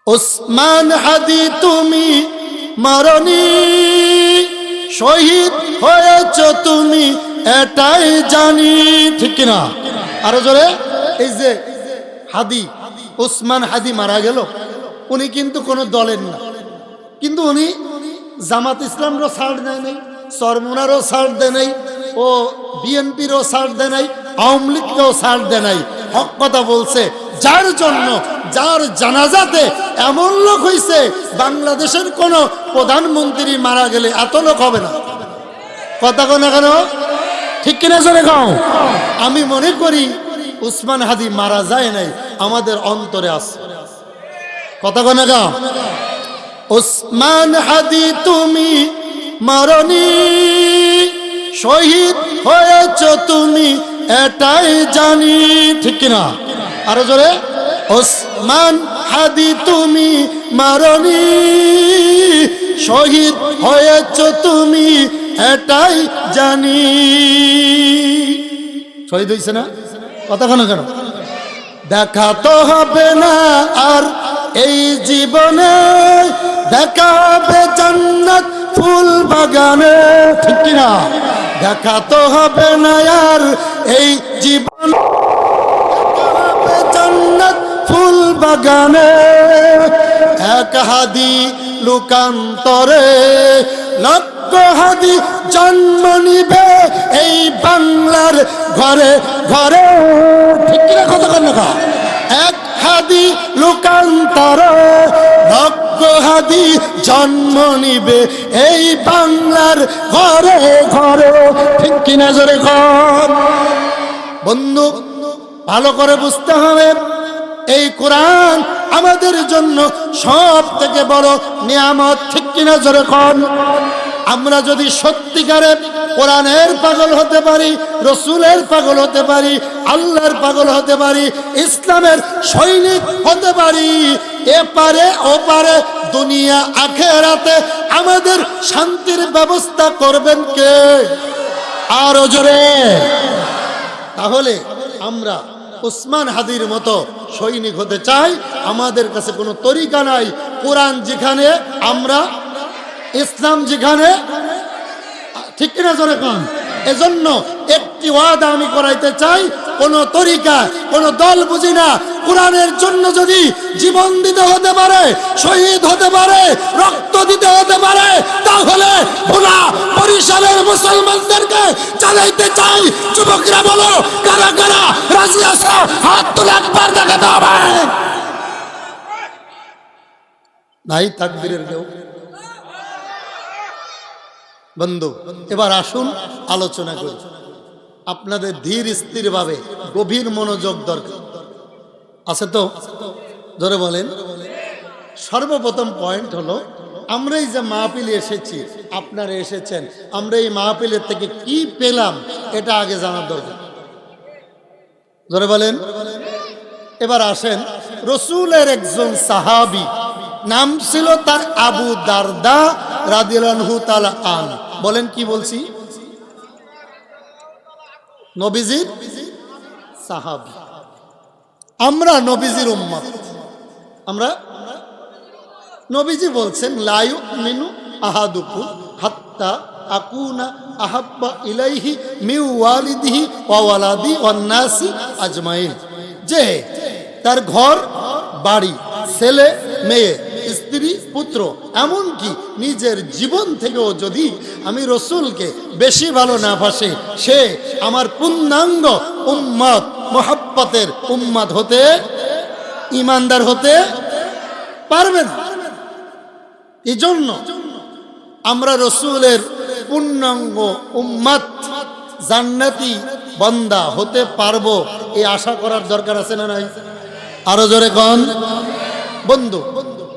ওসমান হাদি তুমি মরনি, শহীদ হয়েছ তুমি এটাই জানি, ঠিক কিনা? আরো জোরে। এই যে হাদি, ওসমান হাদি মারা গেল, উনি কিন্তু কোনো দলের না, কিন্তু উনি জামাত ইসলামরও ছাড় দেয় নাই, চরমুনারও ছাড় দেয় নাই, ও বিএনপিরও ছাড় দেয় নাই, আওয়ামী লীগকেও ছাড় দেয় নাই। হক কথা বলছে, যার জন্য যার জানাজাতে এমন লোক হইছে, বাংলাদেশের কোন প্রধানমন্ত্রী মারা গেলে এত লোক হবে না। কথা কো না কেন? ঠিক কিনা জোরে কও। আমি মনে করি ওসমান হাদি মারা যায় নাই, আমাদের অন্তরে আছে। কথা কো না কেন? ওসমান হাদি তুমি মরনি, শহীদ হয়েছ তুমি এটাই জানি, ঠিক কিনা? আরো জোরে। ওসমান হাদি তুমি মরনি, শহীদ হয়েছ তুমি এটাই জানি। শহীদ হয়েছে না? কথা কেন কেন? দেখা তো হবে না আর এই জীবনে, দেখা হবে জান্নাত ফুল বাগানে, ঠিক কিনা? দেখা তো হবে না আর এই জীবন, জান্নাত ফুল বাগানে। এক হাদি লোকান্তরে লক্ষ হাদি জন্ম নিবে এই বাংলার ঘরে ঘরে, ঠিক কিনা? কথা কন না। এক হাদি লোকান্তরে লক্ষ হাদি জন্ম নিবে এই বাংলার ঘরে ঘরে, ঠিক কিনা জোরে কর। বন্ধু, ভালো করে বুঝতে হবে, এই কোরআন আমাদের জন্য সব থেকে বড় নিয়ামত, ঠিক কিনা জোরে কর। আমরা যদি সত্যিকারে কোরআনের পাগল হতে পারি, রসুলের পাগল হতে পারি, আল্লাহর পাগল হতে পারি, ইসলামের সৈনিক হতে পারি, এপারে ওপারে দুনিয়া আখিরাতে আমাদের শান্তির ব্যবস্থা করবেন কে? আরো জোরে। তাহলে আমরা ওসমান হাদির মতো সৈনিক হতে চাই। আমাদের কাছে কোনো তরিকা নাই, কোরআন যেখানে, আমরা ইসলাম যেখানে, ঠিক কিনা জোরে কোন। এজন্য একটি ওয়াদা আমি করাইতে চাই, কোন তরিকা কোন দল বুঝি না, কোরআনের জন্য যদি জীবন দিতে হতে পারে, শহীদ হতে পারে, রক্ত দিতে হতে পারে, তাহলে ভোলা বরিশালের মুসলমানদেরকে চালাইতে চাই। যুবকরা বলো, কারা কারা রাজি আছো? হাত তুলে একবার দেখাতে হবে। নাই তাকবীরের কেউ? বন্ধু, এবার আসুন আলোচনা করি। আপনাদের ধীর স্থির ভাবে গভীর মনোযোগ দরকার আছে তো? ধরে বলেন। সর্বপ্রথম পয়েন্ট হলো, আমরা এই যে মাহফিলে এসেছি, আপনারা এসেছেন, আমরা এই মাহফিলের থেকে কি পেলাম এটা আগে জানার দরকার। ধরে বলেন। এবার আসেন, রসুলের একজন সাহাবী, নাম ছিল তার আবু দারদা রাদিয়াল্লাহু তাআলা আনহু। বলেন কি বলছি? নবীজির সাহাবী। আমরা নবীজির উম্মত। আমরা নবীজি বলছেন, লা ইউমিনু আহাদুকুম হাত্তা আকুনা আহাব্বা ইলাইহি মিন ওয়ালিদিহি ওয়া ওয়ালাদি ওয়ান নাসি আজমাইন। যে তার ঘর বাড়ি, ছেলে মেয়ে, স্ত্রী পুত্র, এমনকি নিজের জীবন থেকেও যদি আমি রসুলকে বেশি ভালো না বাসে, সে আমার পূর্ণাঙ্গ উম্মত, মুহাব্বতের উম্মত হতে, ইমানদার হতে পারবে না। এই জন্য আমরা রসুলের পূর্ণাঙ্গ উম্মত, জান্নাতি বান্দা হতে পারবো, এই আশা করার দরকার আছে না নাই? আরো জোরে কোন। বন্ধু,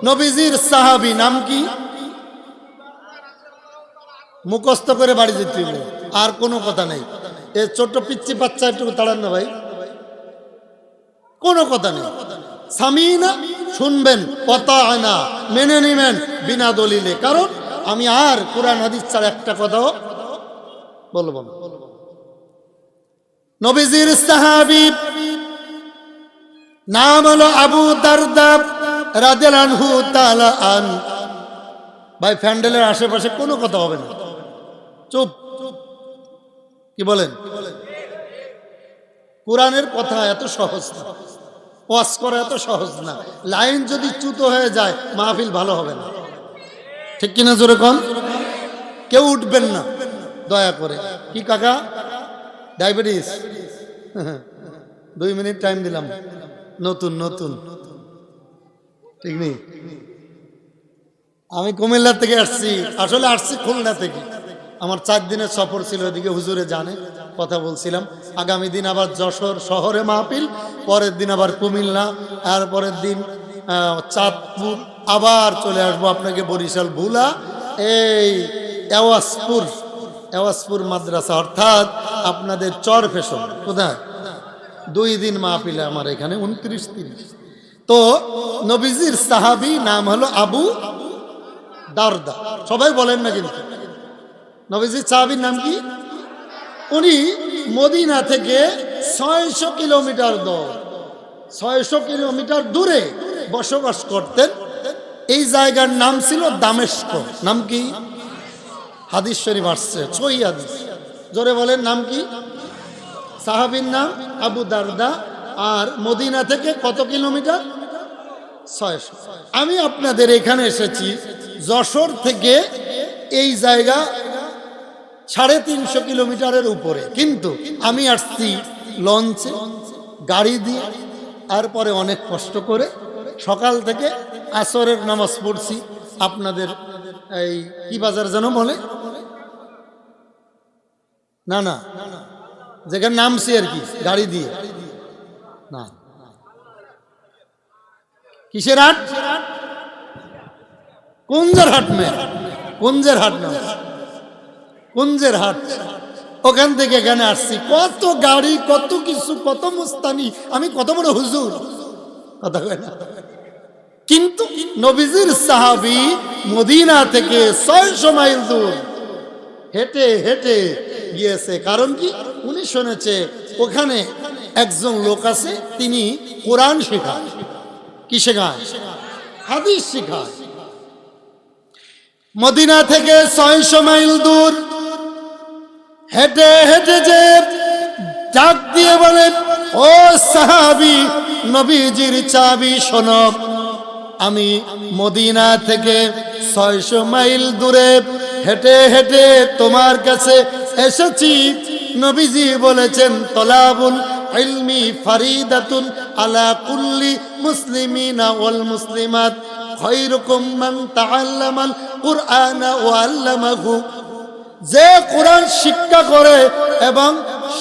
নবীজির সাহাবী নাম কি? মুখস্থ করে বাড়ি যেতে হবে, আর কোনো কথা নেই। এ ছোট পিচ্চি বাচ্চা একটু তাড়ান না ভাই, কোনো কথা নেই। সামিনা, শুনবেন, ওয়াতা'না, মেনে নেবেন বিনা দলিলে। কারণ আমি আর কোরআন হাদিস ছাড়া একটা কথাও বলবো না। নবীজির সাহাবী নাম হলো আবু দারদা রাদিয়াল্লাহু তাআলা আন। ভাই প্যান্ডেলের আশেপাশে কোনো কথা হবে না, চুপ। কি বলেন? কোরআনের কথা এত সহজ না, ওয়াজ করা এত সহজ না। লাইন যদি চ্যুত হয়ে যায় মাহফিল ভালো হবে না, ঠিক কিনা জোরে কোন? কেউ উঠবেন না দয়া করে। কি কাকা, ডায়াবেটিস? 2 মিনিট টাইম দিলাম, নতুন নতুন, ঠিক নেই। আমি কুমিল্লা থেকে আসছি, আসলে আসছি খুলনা থেকে। আমার 4 দিনের সফর ছিল, ওইদিকে হুজুরে জানে, কথা বলছিলাম। আগামী দিন আবার যশোর শহরে মাহফিল, পরের দিন আবার কুমিল্লা, আর পরের দিন চাঁদপুর, আবার চলে আসবো আপনাকে বরিশাল, ভুলা, এই এওয়াজপুর মাদ্রাসা, অর্থাৎ আপনাদের চর ফেশন। কোথায়? 2 দিন মাহফিলে আমার এখানে, 29-30। তো নবীজির সাহাবী নাম হলো আবু দারদা। সবাই বলেন না কিন্তু। নবীজির সাহাবীর নাম কি? উনি মদিনা থেকে 600 কিলোমিটার 600 কিলোমিটার দূরে বসবাস করতেন। এই জায়গার নাম ছিল দামেস্ক। নাম কি? হাদিস শরীফ আসছে, সহিহ হাদিস। জোরে বলেন, নাম কি? সাহাবীর নাম আবু দারদা। আর মদিনা থেকে কত কিলোমিটার? 600। আমি আপনাদের এখানে এসেছি যশোর থেকে, এই জায়গা 350 কিলোমিটারের উপরে, কিন্তু আমি আসছি লঞ্চে, গাড়ি দিয়ে, তারপরে অনেক কষ্ট করে সকাল থেকে আসরের নামাজ পড়ছি আপনাদের এই কি বাজার যেন বলে, না না, যেখানে নামছি আর কি, গাড়ি দিয়ে না, কিসের হাট? কুঞ্জের হাট। কুঞ্জের হাট নাম, কুঞ্জের হাট। ওখান থেকে এখানে আসছি, কত গাড়ি, কত কিছু, কত মুস্তানি, আমি কত বড় হুজুর, কথা কয় না। কিন্তু নবীজির সাহাবী মদিনা থেকে 600 মাইল দূর হেঁটে হেঁটে গিয়েছে। কারণ কি? উনি শুনেছে ওখানে একজন লোক আছে, তিনি কোরআন শেখায়। কি শেখায়? হাদিস শেখায়। মদিনা থেকে 600 মাইল দূর হেঁটে হেঁটে যে ডাক দিয়ে বলে, ও সাহাবী, নবীজির চাবি শোনো, আমি মদিনা থেকে 600 মাইল দূরে হেঁটে হেঁটে তোমার কাছে এসেছি। নবীজি বলেছেন, তলাবুল ইলমি ফারিদাতুন আলা কুল্লি মুসলিমিনা ওয়াল মুসলিমাত, খায়রুকুম মান তাআল্লামাল কুরআনা ওয়া আল্লামাহু। যে কোরআন শিক্ষা করে এবং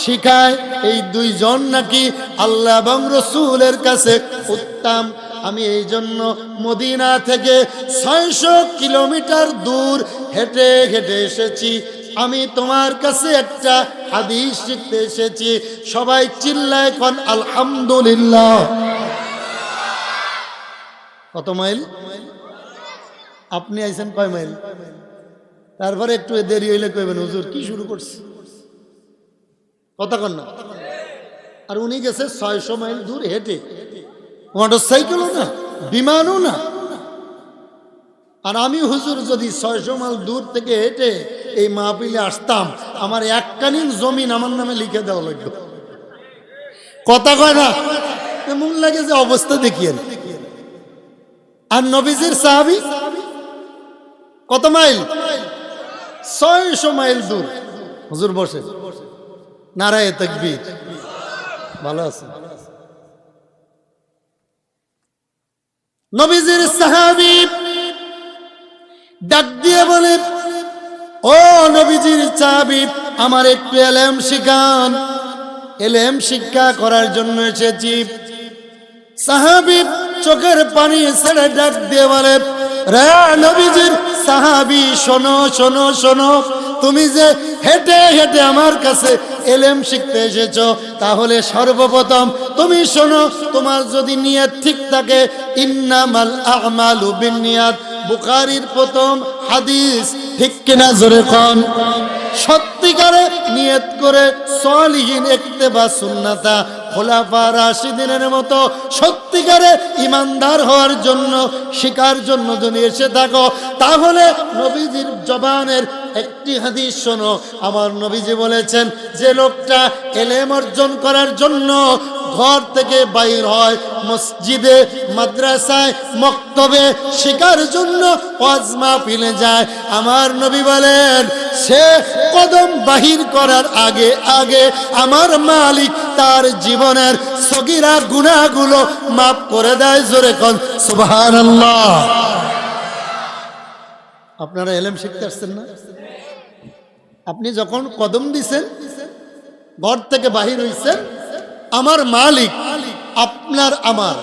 শিখায়, এই 2 জন নাকি আল্লাহ এবং রাসূলের কাছে উত্তম। আমি এই জন্য মদিনা থেকে 600 কিলোমিটার দূর হেঁটে হেঁটে এসেছি। আমি তোমার কাছে একটা হাদিস শিখতে এসেছি। সবাই চিল্লায় কোন আলহামদুলিল্লাহ। কত মাইল? আপনি আইছেন কয় মাইল? তারপরে একটু দেরি হইলে কইবেন, হুজুর কি শুরু করছে, কথা কন না। আর উনি গেছে 600 মাইল দূর হেঁটে, মোটর সাইকেলও না, বিমানও না। আর আমি হুজুর যদি 600 মাইল দূর থেকে হেঁটে এই মাহফিলে আসতাম, আমার এককালীন জমিন আমার নামে লিখে দেওয়া লাগতো, কথা কয় না। এমন লাগে যে অবস্থা দেখিয়েন। আর নবীজির সাহাবী কত মাইল? 600 মাইল দূর। হুজুর বসে, নারায়ে তাকবীর। ভালো আছে? নবীজির সাহাবী ডাক দিয়ে বলে, ও নবীজির সাহাবী, আমার একটু ইলম শিখান, ইলম শিক্ষা করার জন্য এসেছি। সাহাবী চোখের পানি ছেড়ে ডাক দিয়ে বলে, রে নবীজির সাহাবী, শোনো শোনো শোনো, তুমি যে হেঁটে হেঁটে আমার কাছে ইলম শিখতে এসেছো, তাহলে সর্বপ্রথম তুমি শোনো, তোমার যদি নিয়ত ঠিক থাকে, ইন্নামাল আমালু বিন্নিয়াত, বুখারীর প্রথম হাদিস, ঠিক কিনা জোরে কোন? সত্যিকারে নিয়ত করে সলিহিন ইত্তেবা সুন্নাতা খোলাফা রাশিদিনের মতো সত্যিকারে ইমানদার হওয়ার জন্য শিকার জন্য যদি এসে থাকো, তাহলে নবীজির জবানের একটি হাদিস শোনো। আমার নবীজি বলেছেন, যে লোকটা এলেম অর্জন করার জন্য ঘর থেকে বাইর হয়, মসজিদে, মাদ্রাসায়, মক্তবে শিকার জন্য ওয়াজ মাহফিলে যায়, আমার নবী বলেন সে কদম বাহির করার আগে আগে আমার মালিক তার জীবনের সগীরা গুনাহগুলো মাফ করে দেয়। জোরে কোন সুবহানাল্লাহ। আপনারা এলেম শিখতে আসছেন না? আপনি যখন কদম দিছেন, ঘর থেকে বাহির হইছেন, আমার মালিক আপনার আমার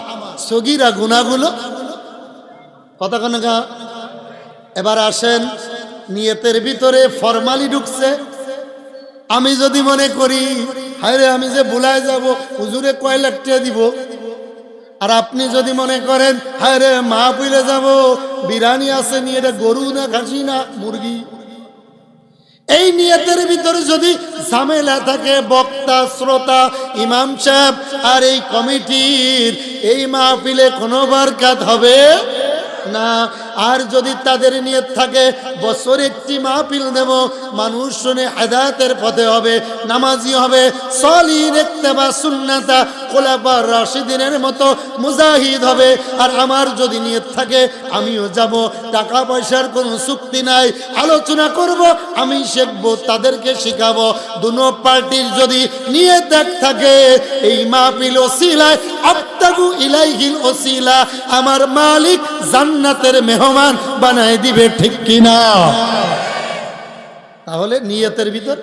সগীরা গুনাহগুলো কথা কনগা। এবার আসেন, নিয়তের ভিতরে ফরমালি ঢুকছে। আমি যদি মনে করি হায়রে আমি যে ভুলায় যাব, হুজুরে কয় লাখ টাকা দিব, আর আপনি যদি মনে করেন হায়রে মাহফিলে যাব, বিরিয়ানি আছে নিয়ে, এটা গরু না খাসি না মুরগি, এই নিয়তের ভিতরে যদি ঝামেলা থাকে, বক্তা, শ্রোতা, ইমাম সাহেব আর এই কমিটির এই মাহফিলে কোনো বরকত হবে না। আর যদি তাদের নিয়ত থাকে বছর একটি মাহফিল দেব, মানুষ শুনে হেদায়েতের পথে হবে, নামাজি হবে, সলিহ ইত্তেবা সুন্নাতা খোলাফা রাশিদিনের মতো মুজাহিদ হবে, আর আমার যদি নিয়ত থাকে আমিও যাব, টাকা পয়সার কোনো চুক্তি নাই, আলোচনা করব, আমি শিখবো, তাদেরকে শিখাবো, দুনো পার্টির যদি নিয়ত এক থাকে, এই মাহফিল ওসিলায় আবতাগু ইলাইহিল ওসিলা, আমার মালিক জান্নাতের মেহমান বানায় দিবে, ঠিক কিনা? তাহলে নিয়তের ভিতর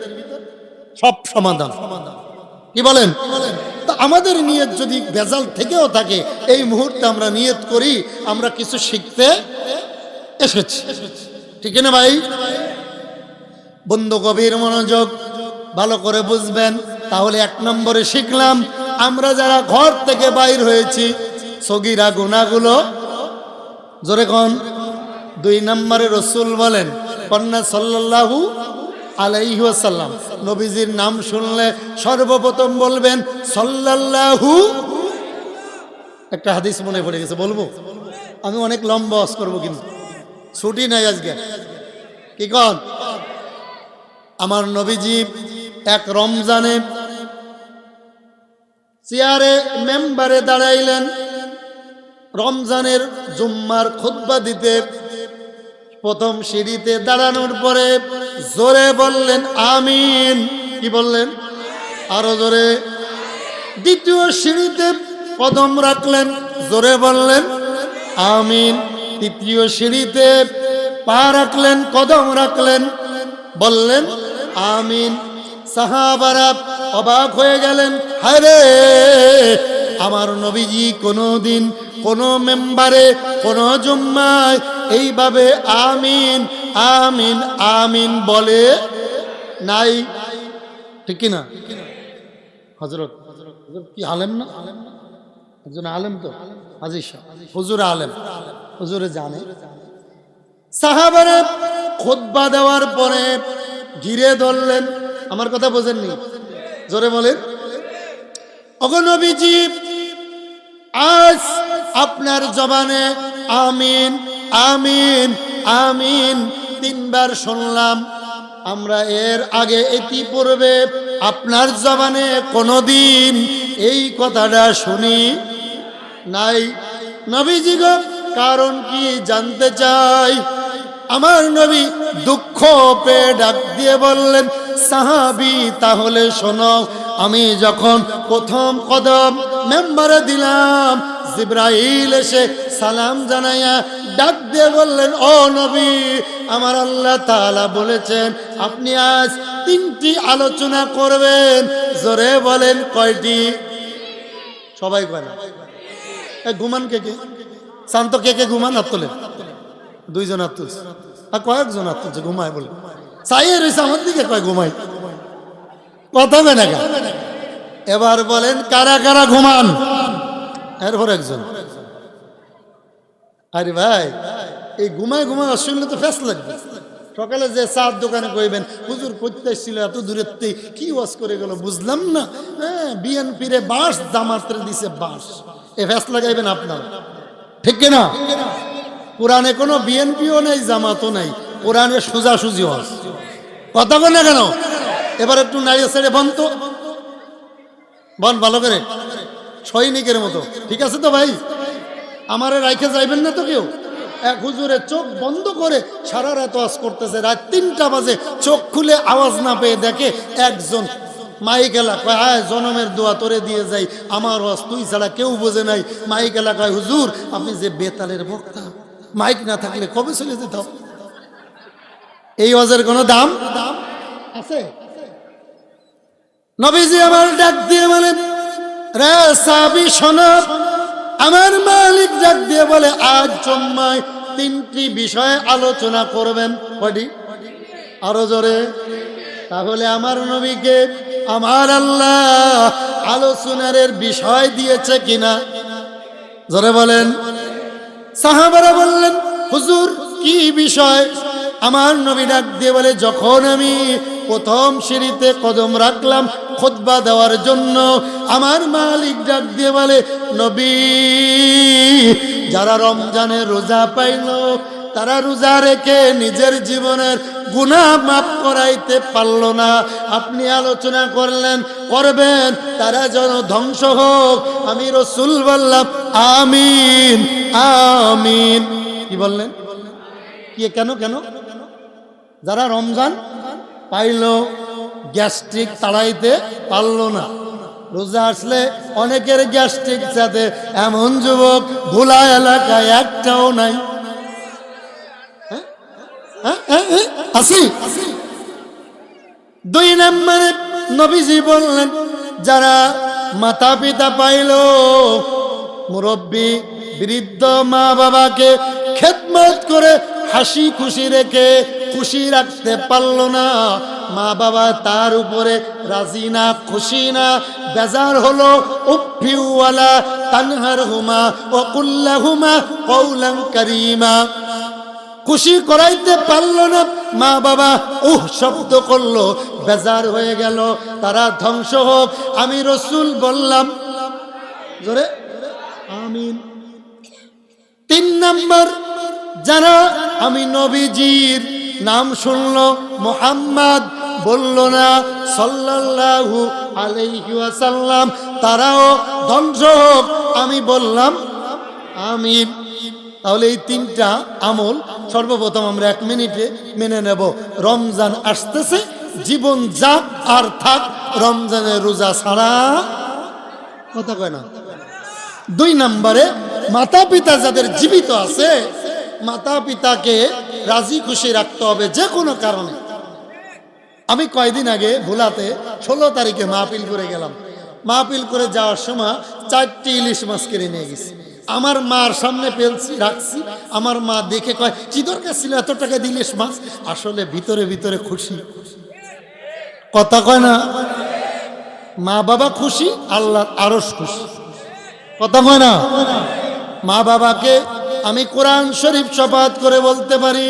সব সমাধান। কি বলেন? তো আমাদের নিয়ত যদি ভেজাল থেকেও থাকে, এই মুহূর্তে আমরা নিয়ত করি আমরা কিছু শিখতে এসেছি, ঠিক না ভাই? বন্ধু গভীর মনোযোগ, ভালো করে বুঝবেন। তাহলে এক নম্বরে শিখলাম, আমরা যারা ঘর থেকে বাইর হয়েছি সগীরা গুনাহগুলো, জোরে কোন। দুই নম্বরে রসুল বলেন, কন্যা সাল্লাল্লাহু আলাইহি ওয়াসাল্লাম, নবীজির নাম শুনলে সর্বপ্রথম বলবেন সাল্লাল্লাহু। একটা হাদিস মনে পড়ে গেছে, বলবো? আমি অনেক লম্বা ওয়াজ করবো, কিন্তু ছুটি নাই আজকে। কি কন? আমার নবীজি এক রমজানে চেয়ারে মেম্বারে দাঁড়াইলেন, রমজানের জুম্মার খুতবা দিতে। প্রথম সিঁড়িতে দাঁড়ানোর পরে জোরে বললেন আমিন। কি বললেন? আরো জোরে। দ্বিতীয় সিঁড়িতে কদম রাখলেন, জোরে বললেন আমিন। তৃতীয় সিঁড়িতে পা রাখলেন, কদম রাখলেন, বললেন আমিন। সাহাবারা অবাক হয়ে গেলেন, হায় রে, আমার নবীজি কোনোদিন কোনো মেম্বারে কোনো জুম্মায় এইভাবে আমিন আমিন আমিন বলে নাই, ঠিক কিনা? হযরত কি আলেম না? একজন আলেম তো, হাজী সাহেব, হুজুর আলেম, হুজুরে জানে। সাহাবারা খুতবা দেওয়ার পরে ঘিরে ধরলেন। আমার কথা বোঝেননি? জোরে বলেন। ওগো নবীজি, আজ আপনার জবানে আমিন আমিন আমিন তিনবার শুনলাম, আমরা এর আগে ইতিপূর্বে আপনার জবানে কোনোদিন এই কথাটা শুনি নাই। নবীজি গো, কারণ কি জানতে চাই? আমার নবী দুঃখ পেয়ে ডাক দিয়ে বললেন, সাহাবী তাহলে শোনো, আমি যখন প্রথম কদম মেম্বারে দিলাম, জিবরাইল এসে সালাম জানাইয়া ডাক দিয়ে বললেন, ও নবী, আমার আল্লাহ তাআলা বলেছেন আপনি আজ তিনটি আলোচনা করবেন। জোরে বলেন কয়টি? সবাই কয় না। ঘুমান কে কে? শান্ত কে কে ঘুমান? হাত তোলে। দুইজন হাত তুলছে, আর কয়েকজন হাত তুলছে ঘুমায় বলে। চাইয়ে রয়েছে আমার দিকে, কয় ঘুমাই, কথা হয় না। এবার বলেন কারা কারা ঘুমান? এরপর একজন। আরে ভাই, এই ঘুমায় ঘুমায় শুনলে তো ফ্যাস লাগবে। সকালে যে চার দোকানে কইবেন হুজুর করতে ছিল এত দূরের থেকে কি ওয়াজ করে গেল বুঝলাম না। হ্যাঁ, বিএনপির বাস জামাতের দিছে বাস, এ ফ্যাস লাগাইবেন আপনার, ঠিক কিনা? কোরআনে কোনো বিএনপিও নেই, জামাতও নাই, কোরআনে সোজাসুজি ওয়াজ। কথা বল না কেন? এবার একটু নাড়িয়ে ছেড়ে বন তো, বন ভালো করে সৈনিকের মতো, ঠিক আছে তো ভাই? আমারে রাইখে যাইবেন না তো কেউ। এক হুজুরে চোখ বন্ধ করে সারা রাত ওয়াজ করতেছে, রাত 3টা বাজে চোখ খুলে আওয়াজ না পেয়ে দেখে একজন মাইক এলাকায়, আয় জনমের দোয়া তোরে দিয়ে যাই, আমার ওয়াজ তুই ছাড়া কেউ বোঝে নাই। মাইক এলাকায়, হুজুর আপনি যে বেতালের বক্তা, মাইক না থাকলে কবে চলে যেতাম। এই ওয়াজের কোনো দাম আছে? নবীজি আমার ডাক দিয়ে বলেন, রে সাহাবী শোনো, আমার মালিক ডাক দিয়ে বলে আজ জুম্মায় 3টি বিষয়ে আলোচনা করবেন। কয়টি? আরো জোরে। তাহলে আমার নবীকে আমার আল্লাহ আলোচনার বিষয় দিয়েছে কিনা জোরে বলেন। সাহাবারা বললেন, হুজুর কি বিষয়? আমার নবী ডাক দিয়ে বলে, যখন আমি প্রথম সিঁড়িতে কদম রাখলাম খুতবা দেওয়ার জন্য, আমার মালিক ডাক দিয়ে বলে, নবী যারা রমজানের রোজা পাইল, তারা রোজা রেখে নিজের জীবনের গুনাহ মাফ করাইতে পারল না, আপনি আলোচনা করবেন তারা যেন ধ্বংস হোক। আমি রাসূল বললাম আমিন আমিন। কি বললেন? কি কেন কেন? যারা রমজান পাইল, গ্যাস্ট্রিক তাড়াইতে পারল না, রোজা আসলে অনেকের গ্যাস্ট্রিক সাথে, এমন যুবক ভোলা এলাকায় একটাও নাই। আসি 2 নম্বরে নবীজি বললেন, যারা মাতা পিতা পাইল, মুরব্বী বৃদ্ধ মা বাবাকে খেদমত করে হাসি খুশি রেখে খুশি রাখতে পারল না, মা বাবা তার উপরে রাজি না, খুশি না, বেজার হলো, উফিওয়ালা তানহারহুমা ওয়া কুল্লাহুমা কওলান কারীমা, খুশি করাইতে পারল না, মা বাবা শব্দ করলো, বেজার হয়ে গেল, তারা ধ্বংস হোক। আমি রাসূল বললাম জোরে আমিন। 3 নম্বর, যারা আমি নবীজির নাম শুনলো, মুহাম্মদ বলল না সাল্লাল্লাহু আলাইহি ওয়াসাল্লাম, তারাও ধ্বংস হোক। আমি বললাম আমিন। তাহলে এই 3টা আমল সর্বপ্রথম আমরা 1 মিনিটে মেনে নেব। রমজান আসতেছে, জীবন যাক আর থাক রমজানের রোজা ছাড়া, কথা কয় না। 2 নম্বরে, মাতা পিতা যাদের জীবিত আছে, মাতা পিতাকে রাজি খুশি রাখতে হবে যে কোনো কারণে। আমি কয়দিন আগে ভোলাতে 16 তারিখে মাহফিল করে গেলাম। মাহফিল করে যাওয়ার সময় 4টি ইলিশ মাছ কিনে নিয়ে গেছি। আমার মার সামনে পেলছি, রাখছি। আমার মা দেখে কয়, কি দরকার ছিল এত টাকা দিয়ে ইলিশ মাছ? আসলে ভিতরে ভিতরে খুশি, কথা কয় না। মা বাবা খুশি, আল্লাহর আরশ খুশি, কথা কয় না। মা বাবাকে আমি কোরআন শরীফ শপথ করে বলতে পারি,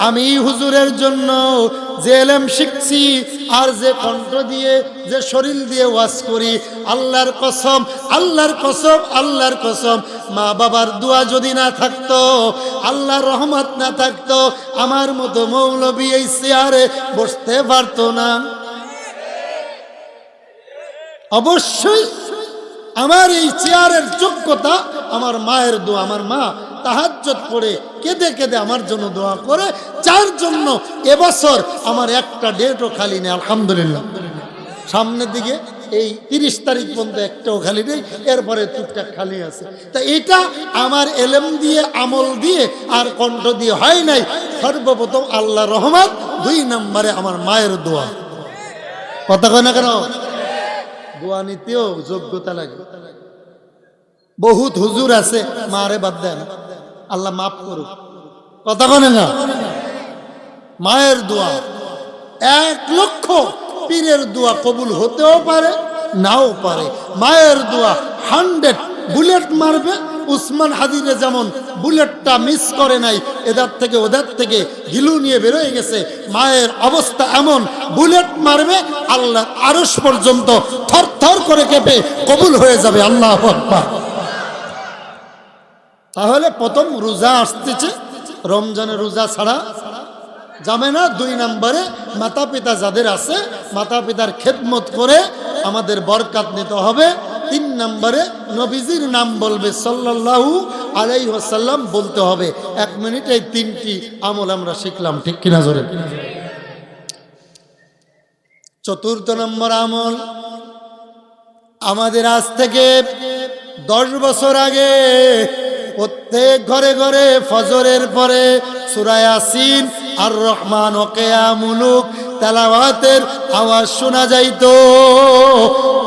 আমি হুজুরের জন্য যে ইলম শিখছি আর যে কণ্ঠ দিয়ে, যে শরীর দিয়ে ওয়াজ করি, আল্লাহর কসম, আল্লাহর কসম, আল্লাহর কসম, মা বাবার দোয়া যদি না থাকতো, আল্লাহর রহমত না থাকতো, আমার মতো মৌলবী এই চেয়ারে বসতে পারতো না। অবশ্যই আমার এই চেয়ারের যোগ্যতা আমার মায়ের দোয়া। আমার মা তাহাজ্জুদ পড়ে কেঁদে কেঁদে আমার জন্য দোয়া করে, যার জন্য এবছর আমার একটা ডেটও খালি নেই আলহামদুলিল্লাহ। সামনের দিকে এই 30 তারিখ পর্যন্ত একটাও খালি নেই, এরপরে টুকটাক খালি আছে। তা এটা আমার এলেম দিয়ে, আমল দিয়ে আর কণ্ঠ দিয়ে হয় নাই। সর্বপ্রথম আল্লাহর রহমত, 2 নম্বরে আমার মায়ের দোয়া। কথা কয় না কেন? দোয়া নিতেও যোগ্যতা লাগে। বহুত হুজুর আছে মারে বাদ দেয় না, আল্লাহ মাফ করুক, কথা কয় না। মায়ের দোয়া 1 লক্ষ পীরের দোয়া কবুল হতেও পারে, নাও পারে। মায়ের দোয়া 100 বুলেট মারবে, উসমান হাদিরে যেমন বুলেটটা মিস করে নাই, এদার থেকে ওদের থেকে গিলু নিয়ে বেরোয় গেছে, মায়ের অবস্থা এমন, বুলেট মারবে আল্লাহ আরশ পর্যন্ত থর থর করে কেঁপে কবুল হয়ে যাবে। আল্লাহু আকবার। তাহলে প্রথম রোজা আসতেছে, রমজানের রোজা ছাড়া যাবে না। 2 নম্বরে মাতা পিতা যাদের আছে, মাতা পিতার খেদমত করে আমাদের বরকত নিতে হবে। 3 নম্বরে নবীজির নাম বলবে সাল্লাল্লাহু আলাইহি ওয়াসাল্লাম বলতে হবে। 1 মিনিট এই 3টি আমল আমরা শিখলাম, ঠিক কিনা জোরে? 4th নম্বর আমল, আমাদের আজ থেকে 10 বছর আগে প্রত্যেক ঘরে ঘরে ফজরের পরে সূরা ইয়াসিন আর রহমান ও কিয়ামুলুক তেলাওয়াতের আওয়াজ শোনা যাইতো।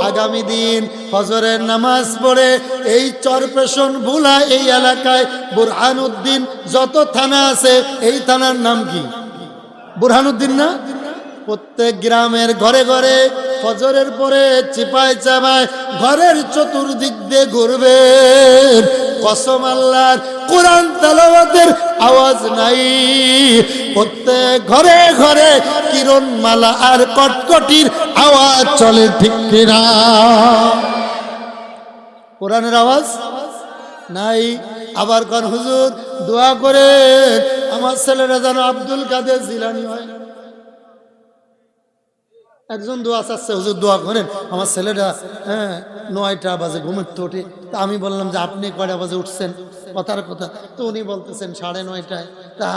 আগামী দিন ফজরের নামাজ পড়ে এই চরপেশন ভুলা এই এলাকায় বুরহানুদ্দিন যত থানা আছে, এই থানার নাম কি? বুরহানুদ্দিন না? প্রত্যেক গ্রামের ঘরে ঘরে ফজরের পরে চিপায় চাপায় ঘরের চতুর্দিক দিয়ে ঘুরবে। কসম আল্লাহর, কোরআন তেলাওয়াতের আওয়াজ নাই। প্রত্যেক ঘরে ঘরে কিরণমালা আর কটকটির আওয়াজ চলে, ঠিক কিনা? কোরআনের আওয়াজ নাই। আবার কোন হুজুর দোয়া করে আমার ছেলেরা যেন আব্দুল কাদের জিলানী হয়। একজন দোয়া চাচ্ছে, হুজুর দোয়া করেন আমার ছেলেটা 9টা বাজে ঘুমের তো ওঠে। তা আমি বললাম যে আপনি কয়টা বাজে উঠছেন? কথার কথা। তো উনি বলতেছেন 9:30টায়। তা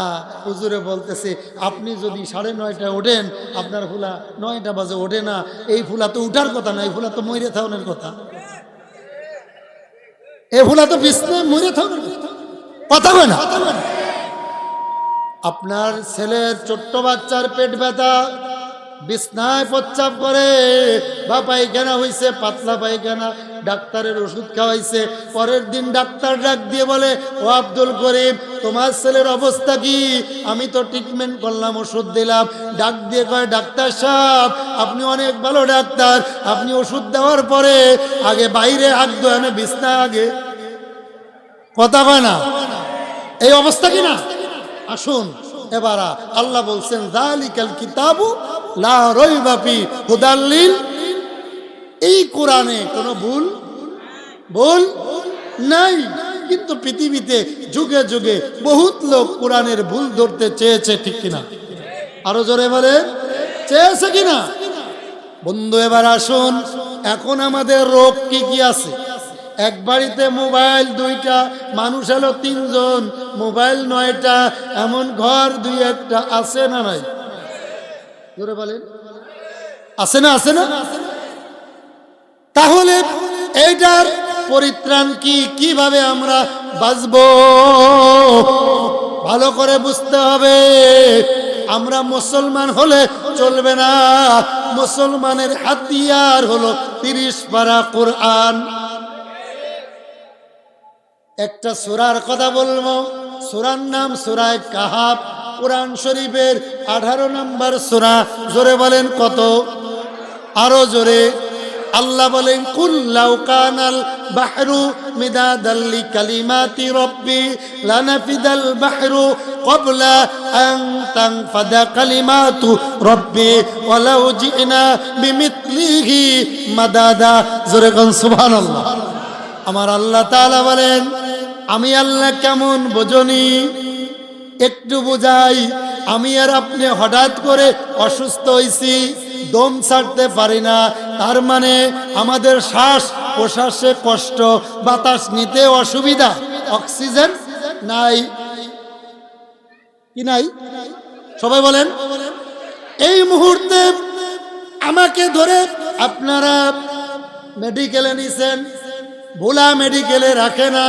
হুজুরে বলতেছে আপনি যদি 9:30টায় ওঠেন, আপনার ফুলা 9টা বাজে ওঠে না। এই ফুলা তো উঠার কথা না, এই ফুলা তো মরে থাউনের কথা। এই ফুলা তো বিছনায় মরে থাউনের কথা হয় না। আপনার ছেলের ছোট্ট বাচ্চার পেট ব্যথা, বিছনায় প্রস্রাব করে, বা পায়খানা হইছে, পাতলা পায়খানা, ডাক্তারের ওষুধ খাওয়াইছে। পরের দিন ডাক্তার ডাক দিয়ে বলে, ও আব্দুল করিম, তোমার ছেলের অবস্থা কি? আমি তো ট্রিটমেন্ট করলাম, ওষুধ দিলাম। ডাক দিয়ে কয়, ডাক্তার সাহেব আপনি অনেক ভালো ডাক্তার, আপনি ওষুধ দেওয়ার পরে আগে বাইরে হাত ধোয়ানো, বিছনা আগে কথা কয় না। এই অবস্থা কি না? আসুন এবার আল্লাহ বলছেন যালিকাল কিতাবু লা রাইবা ফি হুদাল লিল, এই কোরআনে কোনো ভুল নাই। কিন্তু পৃথিবীতে যুগে যুগে বহুত লোক কোরআনের ভুল ধরতে চেয়েছে, ঠিক কিনা? আরো জোরে বলে, চেয়েছে কিনা? বন্ধু এবার আসুন, এখন আমাদের রোগ কি কি আছে? এক বাড়িতে মোবাইল 2টা, মানুষ হলো 3 জন, মোবাইল 9টা, এমন ঘর 2-1টা আছে না নাই? জোরে বলেন, আছে না? আছে না? তাহলে এইটার পরিত্রাণ কি? কিভাবে আমরা বাঁচবো? ভালো করে বুঝতে হবে। আমরা মুসলমান হলে চলবে না। মুসলমানের হাতিয়ার হলো 30 পারা কোরআন। একটা সূরার কথা বলবো, সূরার নাম সূরা কাহাফ, কোরআন শরীফের 18 নম্বর সূরা। জোরে বলেন কত? আরো জোরে। আল্লাহ বলেন, কুল লাউ কানাল বাহরু মিদাদাল লিকালিমাতি রাব্বি লানাফিদাল বাহরু ক্বাবলা আন তানফাদা কালিমাতু রাব্বি ওয়ালাউ জিনা বিমিথলিহি মাদাদা। জোরে কোন সুবহানাল্লাহ। আমার আল্লাহ তাআলা বলেন, আমি আল্লাহ কেমন বোঝনি? একটু বোঝাই। আমি আর আপনি হঠাৎ করে অসুস্থ হইছি, দম ছাড়তে পারি না, তার মানে আমাদের শ্বাস প্রশ্বাসে কষ্ট, বাতাস নিতে অসুবিধা, অক্সিজেন নাই। কি নাই? সবাই বলেন। এই মুহূর্তে আমাকে ধরে আপনারা মেডিকেলে নিছেন, ভোলা মেডিকেলে রাখে না,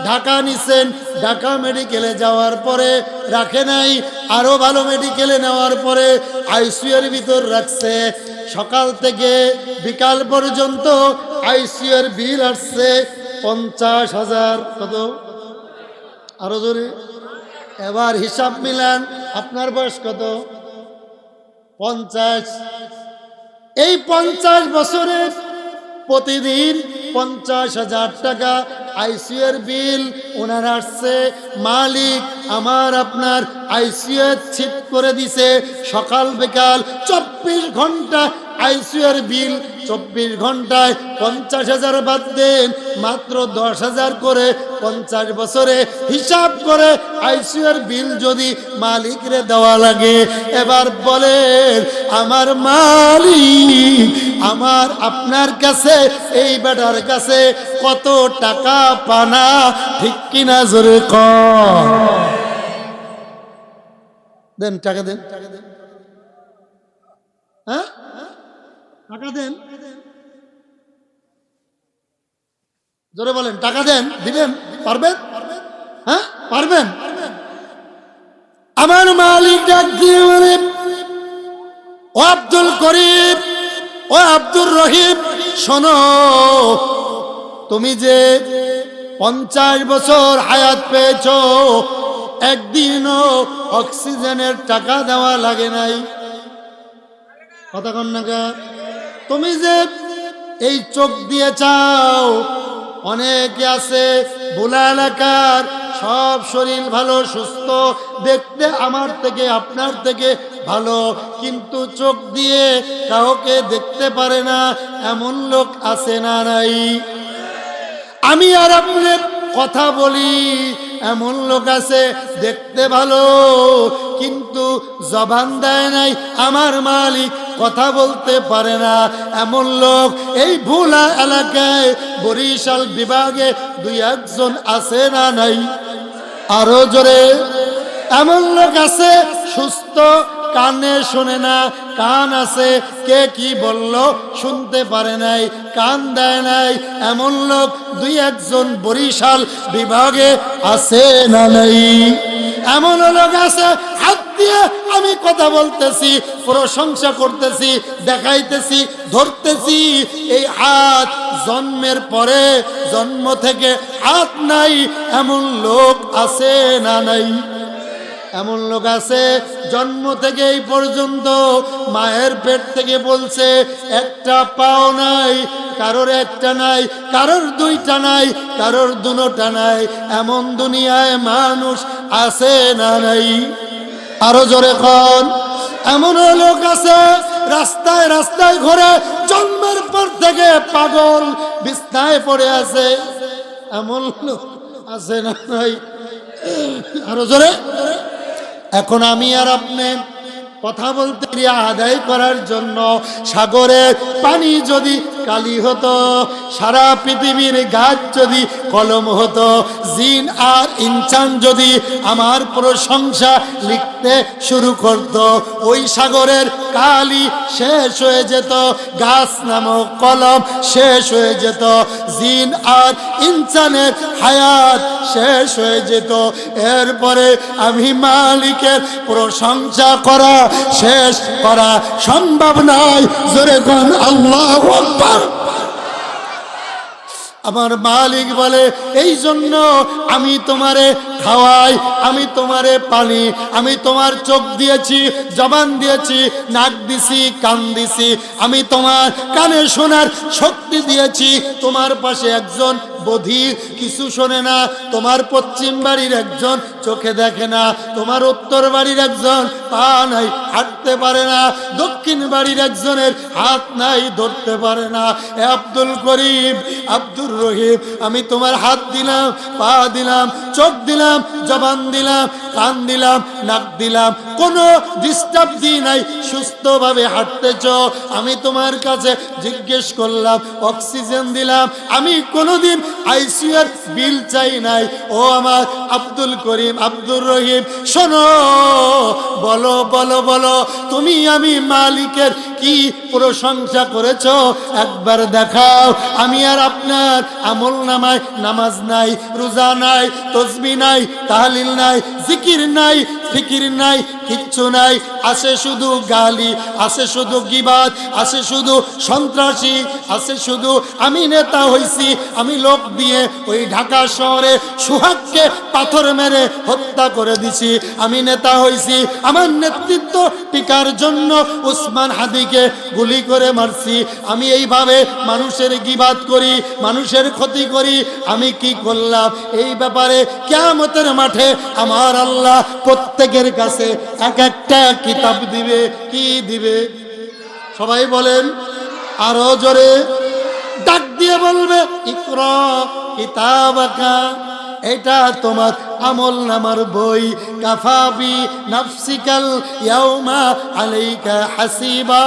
ঢাকা নিছেন, ঢাকা মেডিকেলে যাওয়ার পরে রাখে নাই, আরো ভালো মেডিকেলে নেওয়ার পরে আইসিইউর ভিতর রাখছে। সকাল থেকে বিকাল পর্যন্ত আইসিইউর বিল আসছে 50,000। কত? আরো জোরে। এবার হিসাব মিলান, আপনার বয়স কত? 50। এই 50 বছরের প্রতিদিন 50,000 টাকা আইসিইউর বিল ওনার আসছে। মালিক আমার আপনার আইসিইউ ঠিক করে দিছে, সকাল বিকাল 24 ঘন্টা আইসিইউর বিল। 24 ঘন্টায় 50,000 বাদ দেন, মাত্র 10,000 করে 50 বছরে হিসাব করে আইসিইউর বিল যদি মালিকরে দেওয়া লাগে, এবার বলেন আমার মালিক আমার আপনার কাছে এই বেটার কাছে কত টাকা পানা, ঠিক কিনা জোরে কর। দেন টাকা দেন, হ্যাঁ টাকা দেন, জোরে বলেন টাকা দেন, দিবেন? পারবেন? হ্যাঁ পারবেন? আমার মালিক ডাক দিয়ে বলে, ও আব্দুল করিম, ও আব্দুর রহিম, শোনো, তুমি যে 50 বছর হায়াত পেয়েছো, একদিনও অক্সিজেনের টাকা দেওয়া লাগে নাই। কথা কন না গা? তুমি যে এই চোখ দিয়ে চাও, অনেকে আছে ভোলা এলাকার, সব শরীর ভালো সুস্থ, দেখতে আমার থেকে আপনার থেকে ভালো, কিন্তু চোখ দিয়ে কাউকে দেখতে পারে না, এমন লোক আছে না নাই? আমি আর আপনার কথা বলি, এমন লোক আছে দেখতে ভালো কিন্তু জবান দেয় নাই, আমার মালিক কথা বলতে পারে না, এমন লোক এই ভোলা এলাকায় বরিশাল বিভাগে 2-1 জন আছে না নাই? আরো জোরে। এমন লোক আছে সুস্থ, কানে শোনে না, কান আছে, কে কি বলল শুনতে পারে নাই, কান দেয় নাই, এমন লোক 2-1 জন বরিশাল বিভাগে আছে না নাই? এমন লোক আছে হাত দিয়ে আমি কথা বলতেছি, প্রশংসা করতেছি, দেখাইতেছি, ধরতেছি, এই হাত জন্মের পরে, জন্ম থেকে হাত নাই, এমন লোক আছে না নাই? এমন লোক আছে জন্ম থেকে এই পর্যন্ত মায়ের পেট থেকে বলছে একটা পাও নাই, কারোর একটা নাই, কারোর 2টা নাই, কারোর 2টা নাই, এমন দুনিয়ায় মানুষ আছে না নাই? আরো জোরে কোন। এমন লোক আছে রাস্তায় রাস্তায় ঘোরে, জন্মের পর থেকে পাগল, বিছনায় পড়ে আছে, এমন লোক আছে না নাই? আরো জোরে। এখন আমি আর আপনি কথা বলতে আদায় করার জন্য সাগরের পানি যদি কালি হতো, সারা পৃথিবীর গাছ যদি কলম হতো, জিন আর ইনসান যদি আমার প্রশংসা লিখতে শুরু করত, ওই সাগরের কালি শেষ হয়ে যেত, গাছ নামক কলম শেষ হয়ে যেত, জিন আর ইনসানের হায়াত শেষ হয়ে যেত। এরপরে আমি মালিকের প্রশংসা করা শেষ করা সম্ভব নয়। জোরে কোন আল্লাহু আকবার। আমার মালিক বলে, এই জন্য আমি তোমারে খাওয়াই, আমি তোমারে পানি, আমি তোমার চোখ দিয়েছি, জবান দিয়েছি, নাক দিছি, কান দিছি, আমি তোমার কানে শোনার শক্তি দিয়েছি। তোমার পাশে একজন বধির, কিছু শোনে না, তোমার পশ্চিম বাড়ির একজন চোখে দেখে না, তোমার উত্তর বাড়ির একজন পা নাই, হাঁটতে পারে না, দক্ষিণ বাড়ির একজনের হাত নাই, ধরতে পারে না। এ আব্দুল করিম, আব্দুর রহিম, আমি তোমার হাত দিলাম, পা দিলাম, চোখ দিলাম, জবান দিলাম, কান দিলাম, নাক দিলাম, কোনো ডিস্টার্ব দিই নাই, সুস্থভাবে হাঁটতেছ। আমি তোমার কাছে জিজ্ঞেস করলাম, অক্সিজেন দিলাম, আমি কোনোদিন আইসিইউর বিল চাই নাই। ও আমার আব্দুল করিম, আব্দুর রহিম, শোনো, বলো বলো বলো, তুমি আমি মালিকের কি প্রশংসা করেছ একবার দেখাও। আমি আর আপনার আমল নামায় নামাজ নাই, রোজা নাই, তসবিহ নাই, তাহলিল নাই, জিকির নাই, ফিকির নাই, কিচ্ছু নাই, আছে শুধু গালি, আছে শুধু গিবাত, আছে শুধু সন্ত্রাসী, আছে শুধু আমি নেতা হইছি, আমি লোক দিয়ে ওই ঢাকা শহরে সুহাগকে পাথর মেরে হত্যা করে দিছি, আমি নেতা হইছি, আমার নেতৃত্ব টিকার জন্য উসমান হাদিকে গুলি করে মারছি, আমি এইভাবে মানুষের গিবাত করি, মানুষের ক্ষতি করি, আমি কি করলাম? এই ব্যাপারে কিয়ামতের মাঠে আমার আল্লাহ প্রত্যেকের কাছে এক একটা কিতাব দিবে। কি দিবে? সবাই বলেন আরো জোরে, ডাক দিয়ে বলবে ইকরা কিতাবাকা, এটা তোমার আমল নামার বই, কাফাবি নাফসিকাল ইয়াউমা আলাইকা হাসিবা।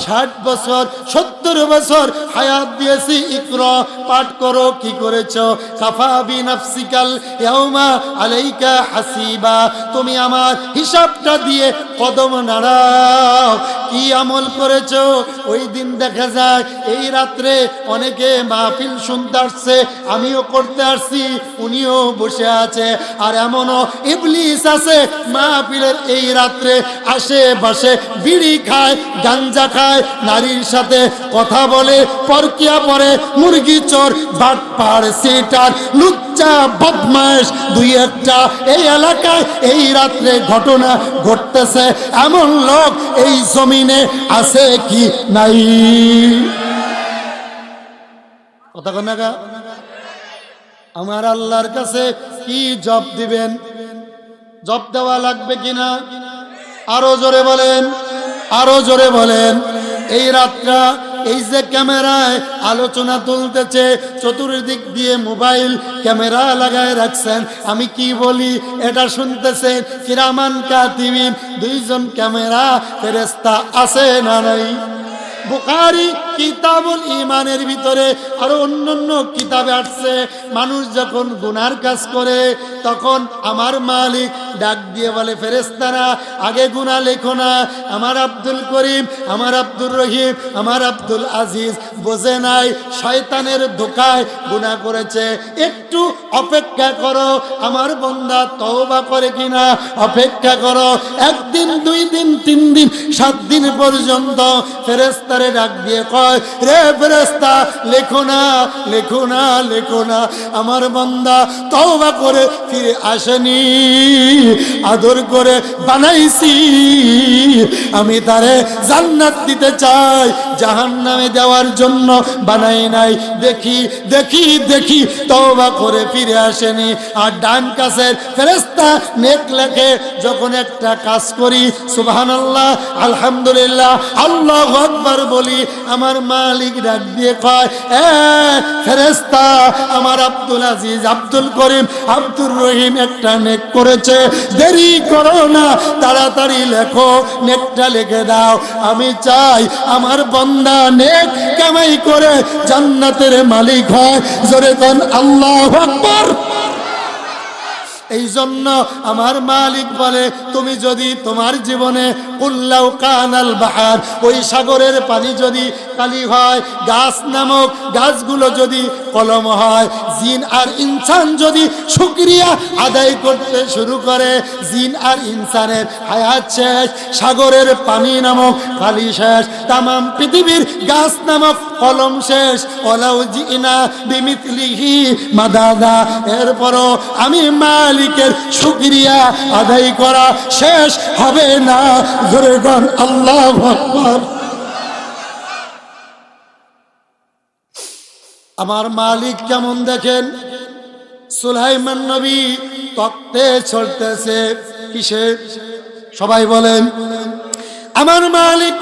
60 বছর 70 বছর হায়াত দিয়েছি, ইকরা পাঠ করো, কি করেছো? কাফাবি নাফসিকাল ইয়াউমা আলাইকা হাসিবা, তুমি আমার হিসাবটা দিয়ে কদম নাড়াও, কি আমল করেছো? ওই দিন দেখা যায় এই রাত্রে অনেকে মাহফিল শুনতে আসছে, আমিও করতে আসছি, উনিও বসে আছে, আর এমনও ইবলিস আছে মাহফিলের এই রাত্রে আশেপাশে বিড়ি খায়, গাঞ্জা খায়, নারীর সাথে কথা বলে, পরকিয়া পরে, মুরগি চোর, বাটপার, সিটার, লুচ্চা, বদমাশ দুই একটা এই এলাকায় এই রাত্রে ঘটনা ঘটতেছে। এমন লোক এই জমিনে আছে কি নাই? কথা কন না? আমার আল্লাহর কাছে কি জব দিবেন? জব দেওয়া লাগবে কিনা? আরো জোরে বলেন, আরো জোরে বলেন। এই রাতটা এই যে ক্যামেরায় আলোচনা তুলতেছে, চতুর্দিক দিয়ে মোবাইল ক্যামেরা লাগায় রাখছেন, আমি কি বলি এটা শুনতেছেন, কিরামান কাতিবিন 2 জন ক্যামেরা ফেরেশতা আছে না নাই? বুখারী কিতাবুল ঈমানের ভিতরে আরো অন্যান্য কিতাবে আসছে, মানুষ যখন গুনার কাজ করে তখন আমার মালিক ডাক দিয়ে বলে, ফেরেশতারা আগে গুনাহ লেখো না, আমার আব্দুল করিম, আমার আব্দুর রহিম, আমার আব্দুল আজিজ বোঝে নাই, শয়তানের ধোঁকায় গুনাহ করেছে, একটু অপেক্ষা করো, আমার বান্দা তওবা করে কিনা অপেক্ষা করো। 1 দিন 2 দিন 3 দিন 7 দিন পর্যন্ত ফেরেশতারে ডাক দিয়ে কয়, রে ফেরেশতা লেখো না, লেখো না, লেখো না, আমার বান্দা তওবা করে ফিরে আসেনি, আদর করে বানাইছি, আমি তারে জান্নাত দিতে চাই, জাহান্নামে দেওয়ার জন্য বানাই নাই, দেখি দেখি দেখি তওবা করে ফিরে আসেনি। আর ডান কাছের ফেরেশতা নেক লেখে, যখন একটা কাজ করি সুবহানাল্লাহ, আলহামদুলিল্লাহ, আল্লাহু আকবার বলি, আমার মালিক ডাক দিয়ে কয়, এ ফেরেশতা, আমার আব্দুল আজিজ, আব্দুল করিম, আব্দুর রহিম একটা নেক করেছে, দেরি করো না, তাড়াতাড়ি লেখো, নেকটা লিখে দাও, আমি চাই আমার বান্দা নেক কামাই করে জান্নাতের মালিক হয়। জোরে কোন আল্লাহু আকবার। এই জন্য আমার মালিক বলে, তুমি যদি তোমার জীবনে কুল্লাউ কানাল বাহার, ওই সাগরের পানি যদি কালি হয়, গাছ নামক গাছগুলো যদি কলম হয়, জিন আর ইনসান যদি শুকরিয়া আদায় করতে শুরু করে, জিন আর ইনসানের হায়াত শেষ, সাগরের পানি নামক কালি শেষ, তামাম পৃথিবীর গাছ নামক কলম শেষ, ওয়ালাউ জিনা বিমিথলিহি মাদাদা, এরপরও আমি মালিকের শুকরিয়া আদায় করা শেষ হবে না। জোরে বল আল্লাহু আকবার। আমার মালিক কেমন দেখেন, সুলাইমান নবী তক্তে চড়তেছে, কিসে? সবাই বলেন। আমার মালিক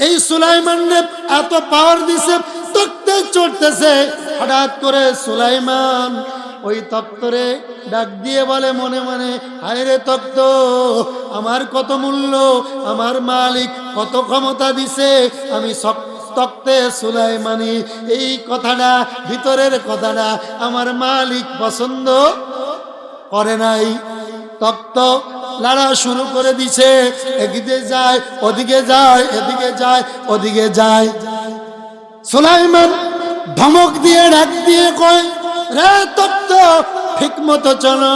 এই সুলাইমানের এত পাওয়ার দিছে, তক্তে চড়তেছে, হঠাৎ করে সুলাইমান ওই তক্তরে ডাক দিয়ে বলে মনে মনে, হায় রে তক্ত, আমার কত মূল্য, আমার মালিক কত ক্ষমতা দিছে, আমি তক্তে সুলাইমানি। এই কথাটা, ভিতরের কথাটা আমার মালিক পছন্দ করে নাই। তক্ত লড়া শুরু করে দিছে, এদিকে যায় ওদিকে যায়, এদিকে যায় ওদিকে যায়। সুলাইমান ধমক দিয়ে ডাক দিয়ে কয়, রে তক্ত, ঠিক মতো চলো।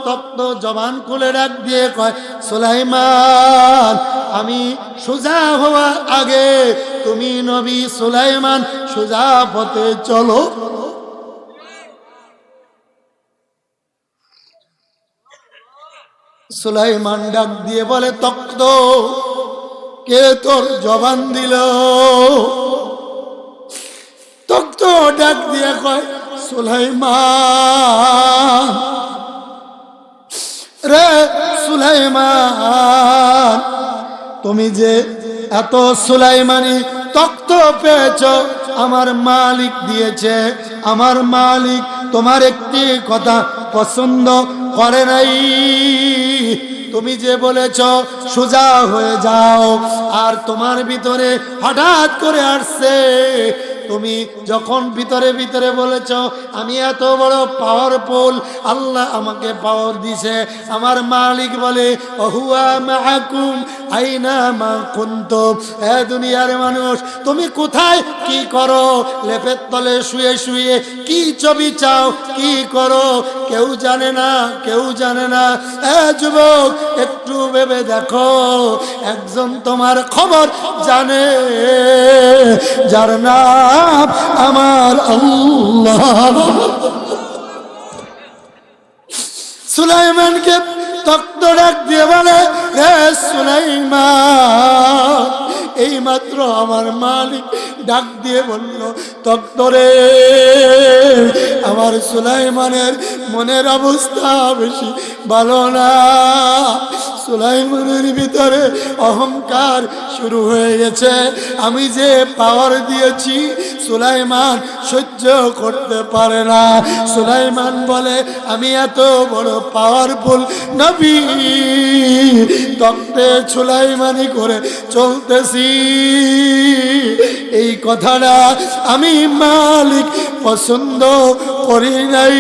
তপ্ত জবান খুলে ডাক দিয়ে কয়, সুলাইমান, আমি সোজা হওয়ার আগে তুমি নবী সুলাইমান সোজা পথে চলো। সুলাইমান ডাক দিয়ে বলে, তক্ত, কে তোর জবান দিল? তক্ত ডাক দিয়ে কয়, সুলাইমান রে সুলাইমান, তুমি যে এত সুলাইমানি তক্ত পেয়েছ আমার মালিক দিয়েছে। আমার মালিক তোমার একটি কথা পছন্দ করে নাই। তুমি যে বলেছ সোজা হয়ে যাও, আর তোমার ভিতরে হঠাৎ করে আসছে, তুমি যখন ভিতরে ভিতরে বলেছ আমি এত বড় পাওয়ারফুল, আল্লাহ আমাকে পাওয়ার দিছে। আমার মালিক বলে, ওহুয়া মাআকুম আইনা মা কুনতুম। হে দুনিয়ার মানুষ, তুমি কোথায় কি করো? লেপের তলে শুয়ে শুয়ে কি ছবি চাও, কি করো? কেউ জানে না, কেউ জানে না। হে যুবক, একটু ভেবে দেখো, একজন তোমার খবর জানে, যার নাম আমার আল্লাহ। সুলাইমানকে তক্ত ডাক দিয়ে বলে, হে সুলাইমান, এই মাত্র আমার মালিক ডাক দিয়ে বলল, তক্তরে, আমার সুলাইমানের মনের অবস্থা বেশি ভালো না। সুলাইমানের ভিতরে অহংকার শুরু হয়ে গেছে। আমি যে পাওয়ার দিয়েছি সুলাইমান সহ্য করতে পারে না। সুলাইমান বলে, আমি এত বড় পাওয়ারফুল নবী, তক্তে সুলাইমানি করে চলতেছি। এই কথাটা আমি মালিক পছন্দ করি নাই।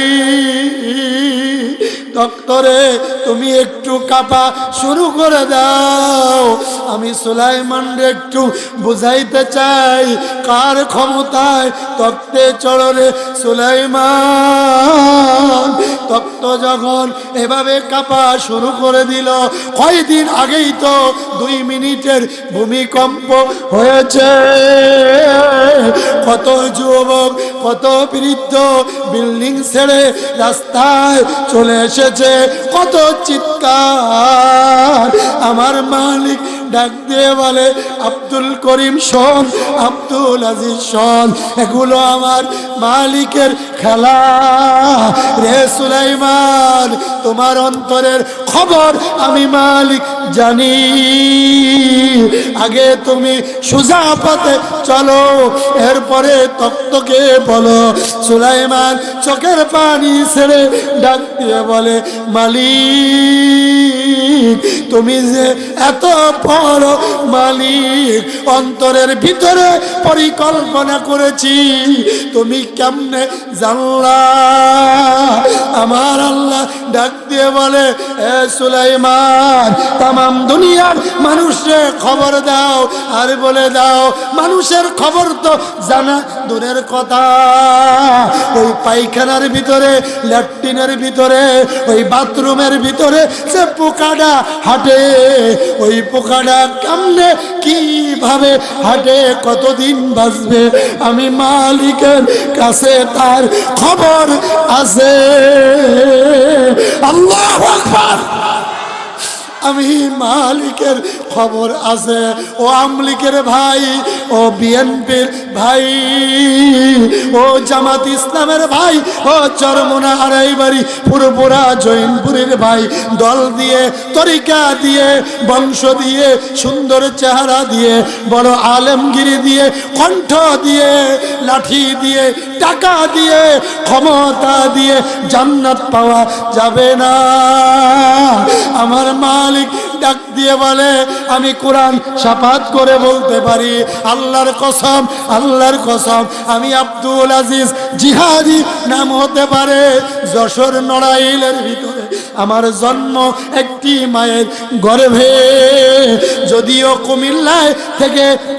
তক্তরে, তুমি একটু কাঁপা শুরু করে দাও। আমি সুলাইমানরে একটু বুঝাইতে চাই কার ক্ষমতায় তক্তে চড়রে সুলাইমান। তক্ত যখন এভাবে কাঁপা শুরু করে দিল, কয়দিন আগেই তো 2 মিনিটের ভূমিকম্প হয়েছে। কত যুবক, কত বৃদ্ধ বিল্ডিং ছেড়ে রাস্তায় চলে এসেছে, কত চিৎকার। আমার মালিক ডাক দিয়ে বলে, আব্দুল করিম শোন, আব্দুল আজিজ শোন, এগুলো আমার মালিকের খেলা। রে সুলাইমান, তোমার অন্তরের খবর আমি মালিক জানি। আগে তুমি সোজা পথে চলো, এরপরে তক্তকে বলো। সুলাইমান চোখের পানি ছেড়ে ডাক দিয়ে বলে, মালিক, তুমি যে এত বড় মালিক, অন্তরের ভিতরে পরিকল্পনা করেছি, তুমি কেমনে জানলা? আমার আল্লাহ ডাক দিয়ে বলে, এ সুলাইমান, তামাম দুনিয়ার মানুষের খবর দাও, আর বলে দাও, মানুষের খবর তো জানা দূরের কথা, ওই পায়খানার ভিতরে, ল্যাট্রিনের ভিতরে, ওই বাথরুমের ভিতরে যে পোকাটা হাঁটে, ওই পোকাটা কেমনে কিভাবে হাঁটে, কতদিন বাঁচবে, আমি মালিকের কাছে তার খবর আছে। আল্লাহু আকবার। আমি মালিকের খবর আছে। ও আমলিকের ভাই, ও বিএনপির ভাই, ও জামাত ইসলামের ভাই, ও চরমোনা আড়াইবাড়ি পুরপুরা জৈনপুরের ভাই, দল দিয়ে, তরিকা দিয়ে, বংশ দিয়ে, সুন্দর চেহারা দিয়ে, বড় আলেমগিরি দিয়ে, কণ্ঠ দিয়ে, লাঠি দিয়ে, টাকা দিয়ে, ক্ষমতা দিয়ে জান্নাত পাওয়া যাবে না। আমার মালিক ডাক দিয়ে বলে, আমি কোরআন শাপাত করে বলতে পারি, আল্লাহর কসম, আল্লাহর কসম, আমি আব্দুল আজিজ জিহাদি নাম হতে পারে, যশোর নড়াইলের ভিতরে আমার জন্ম একটি মায়ের গর্ভে। যদিও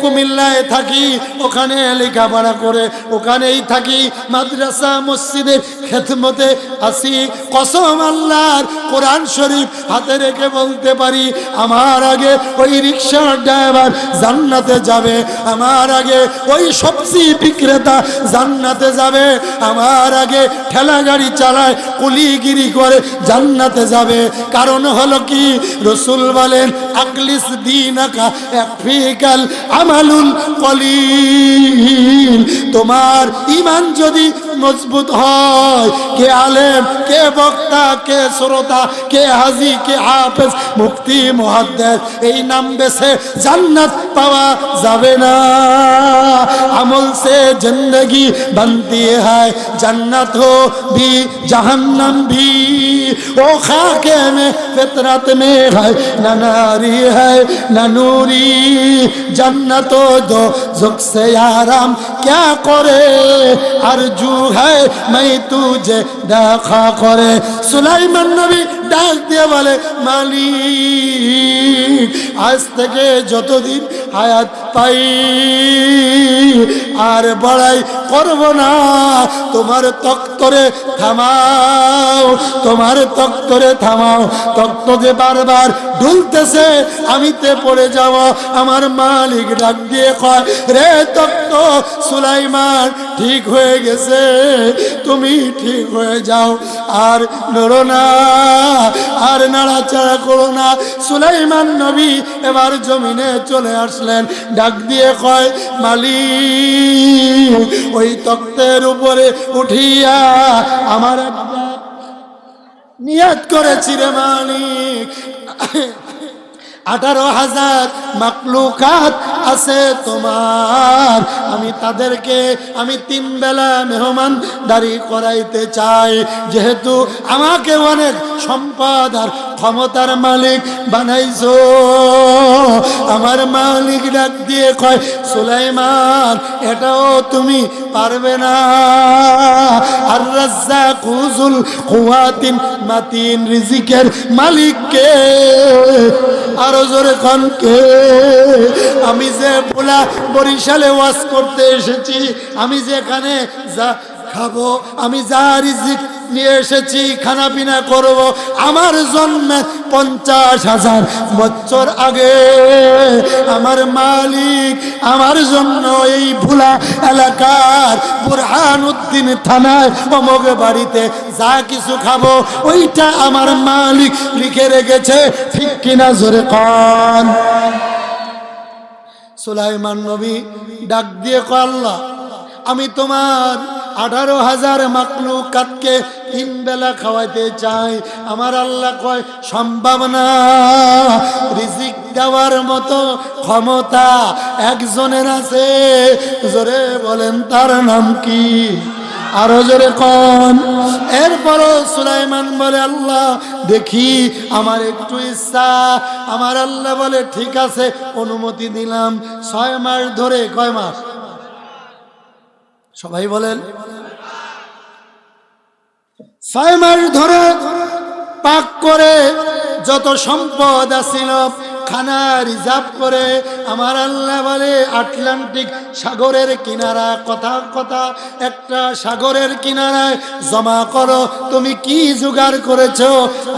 কুমিল্লায় থাকি, ওখানে লেখাপড়া করে ওখানেই থাকি, মাদ্রাসা মসজিদে খেদমতে আসি। কসম আল্লাহর, কোরআন শরীফ হাতে রেখে বলতে পারি, আমার আগে ওই রিকশার ড্রাইভার জান্নাতে যাবে, আমার আগে ওই সবজি বিক্রেতা জান্নাতে যাবে, আমার আগে ঠেলা গাড়ি চালায় কুলিগিরি করে জান্নাতে যাবে। কারণ হলো কি, রাসূল বলেন, আকলিস দীনাকা ইয়াকফিকাল আমালুল কলিল। তোমার ঈমান যদি মজবুত হয়, কে আলেম, কে বক্তা, কে শ্রোতা, কে হাজী, কে হাফেজ, মুফতি, মুহাদ্দিস, এই নাম বেছে জান্নাত পাওয়া যাবে না। আমল সে জিंदगी बनती है, जन्नत हो भी जहन्नम भी। ओ खाके में फितरत में है, न नारी है न नूरी, जन्नत दो जुग से आराम क्या करे, आरजू है मैं तुझे देखा करे। सुलाइमान नबी ডাক দিয়ে বলে, মালিক, আজ থেকে যতদিন হায়াত পাই আর বড়াই করব না, তোমার তক্তরে থামাও, তোমার তক্তরে থামাও। তক্ত যে বারবার ঢুলতেছে, আমিতে পড়ে যাব। আমার মালিক ডাক দিয়ে কয়, রে তক্ত, সুলাইমান ঠিক হয়ে গেছে, তুমি ঠিক হয়ে যাও, আর নড়ো না, আর নাড়াচাড়া করো না। সুলাইমান নবী এবার জমিনে চলে আসলেন, ডাক দিয়ে কয়, মালিক, ওই তক্তের উপরে উঠিয়া আমার নিয়ত করেছি রে মালিক, 18,000 মাকলুকাত আছে তোমার, আমি তাদেরকে আমি 3 বেলা মেহমানদারি করাইতে চাই। যেহেতু আমাকে অনেক সম্পদ আর ক্ষমতার মালিক বানাইছো, আমার মালিক ডাক দিয়ে কয়, সুলাইমান, এটাও তুমি পারবে না। আর রাজ্জাকু যুল কুওয়াতিন মাতিন, রিজিকের মালিক কে? আরো জোরে কোন কে? আমি যে ভোলা বরিশালে ওয়াজ করতে এসেছি, আমি যেখানে যা খাবো, আমি যা রিজিক নিয়ে এসেছি, খানা পিনা করব, আমার জন্মে 50,000 বছর আগে আমার মালিক আমার জন্য এই ভোলা এলাকার বুরহানুদ্দিন থানায় অমোঘ বাড়িতে যা কিছু খাবো, ওইটা আমার মালিক লিখে রেখেছে। ঠিক কিনা জোরে কোন? সুলাইমান নবী ডাক দিয়ে কয়, আল্লাহ, আমি তোমার 18,000 মাকলুকাতকে 3 বেলা খাওয়াইতে চাই। আমার আল্লাহ কয়, সম্ভব না, রিজিক দেওয়ার মতো ক্ষমতা একজনের আছে। জোরে বলেন, তার নাম কি? আরো জোরে কোন? এরপরও সুলাইমান বলে, আল্লাহ, দেখি, আমার একটু ইচ্ছা। আমার আল্লাহ বলে, ঠিক আছে, অনুমতি দিলাম। 6 মাস ধরে, কয় মাস? সবাই বলেন, 6 মাস ধরে পাক করে যত সম্পদ আছিল খানা রিজার্ভ করে আমার আল্লাহ বলে, আটলান্টিক সাগরের কিনারা, কথা একটা সাগরের কিনারায় জমা করো। তুমি কি জোগাড় করেছো?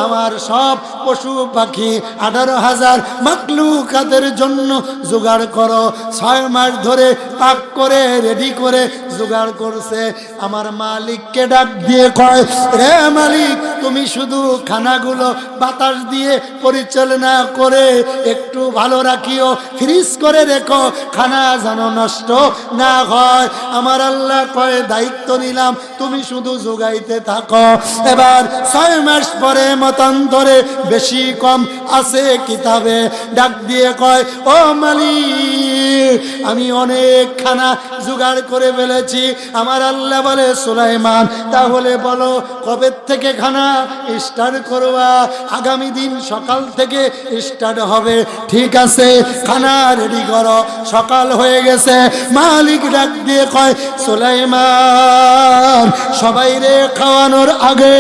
আমার সব পশু পাখি 18,000 মাকলুকাতের জন্য জোগাড় করো। 6 মাস ধরে পাক করে রেডি করে জোগাড় করছে। আমার মালিককে ডাক দিয়ে কয়, রে মালিক, তুমি শুধু খানাগুলো বাতাস দিয়ে পরিচালনা করে একটু ভালো রাখিও, ফ্রিজ করে রেখো, খানা যেন নষ্ট না হয়। আমার আল্লাহ কয়, দায়িত্ব নিলাম, তুমি শুধু জোগাইতে থাকো। এবার 6 মাস পরে মতান্তরে বেশি কম আছে কিতাবে, ডাক দিয়ে কয়, ও মালিক, আমি অনেক খানা জোগাড় করে ফেলেছি। আমার আল্লাহ বলে সুলাইমান তাহলে বলো কবে থেকে খানা স্টার্ট করবা? আগামী দিন সকাল থেকে স্টার্ট হবে। ঠিক আছে, খানা রেডি করো। সকাল হয়ে গেছে, মালিক ডাক দিয়ে কয় সুলাইমান সবাই রে খাওয়ানোর আগে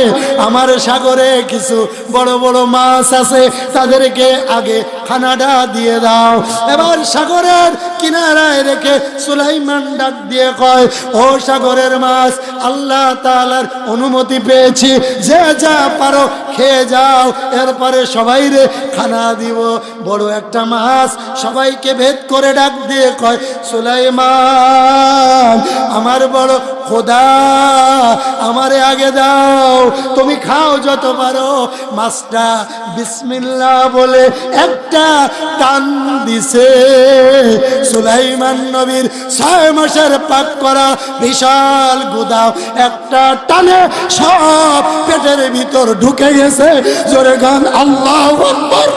আমার সাগরে কিছু বড় বড় মাছ আছে, তাদেরকে আগে খানাটা দিয়ে দাও। এবার সাগরের কিনারায় রেখে সুলাইমান ডাক দিয়ে কয় ও সাগরের মাছ, আল্লাহ তাআলার অনুমতি পেয়েছি, যে যা পারো খেয়ে যাও, এরপরে সবাই রে খানা দিব। বড় একটা মাছ সবাইকে ভেদ করে ডাক দিয়ে কয় সুলাইমান আমার বড় খোদা, আমারে আগে দাও, তুমি খাও যত পারো। মাছটা বিসমিল্লাহ বলে একটা টান দিছে। সুলাইমান নবীর 6 মাসের পাক করা বিশাল গুদাও একটা টানে সব পেটের ভিতর ঢুকে গেছে। জোরে গান আল্লাহু আকবার।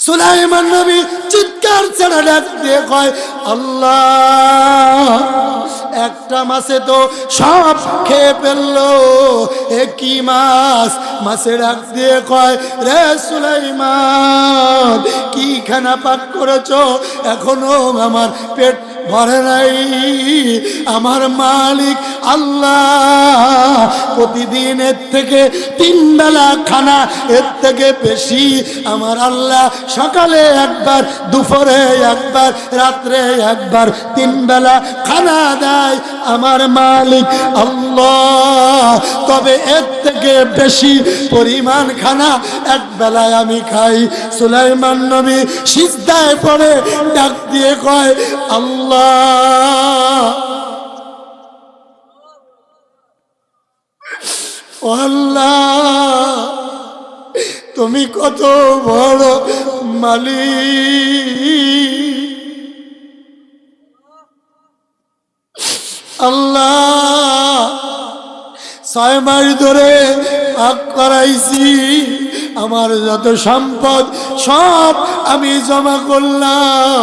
সুলাইমান নবী চিৎকার ছেড়ে ডাক দিয়ে কয় আল্লাহ, একটা মাছে তো সব খেয়ে ফেললো, একই মাছ। মাছে ডাক দিয়ে কয় রে সুলাইমান, কি খানা পাক করেছো, এখনো আমার পেট ভরে নাই। আমার মালিক আল্লাহ প্রতিদিন এর থেকে 3 বেলা খানা, এর থেকে বেশি আমার আল্লাহ সকালে একবার, দুপুরে একবার, রাত্রে একবার, 3 বেলা খানা দেয় আমার মালিক আল্লাহ। তবে এর থেকে বেশি পরিমাণ খানা এক বেলায় আমি খাই। সুলাইমান নবী সিজদায় পড়ে ডাক দিয়ে কয় আল্লাহ, ও আল্লাহ, তুমি কত বড় মালিক। আল্লাহ, 6 মাস ধরে পাক করাইছি, আমার যত সম্পদ সব আমি জমা করলাম,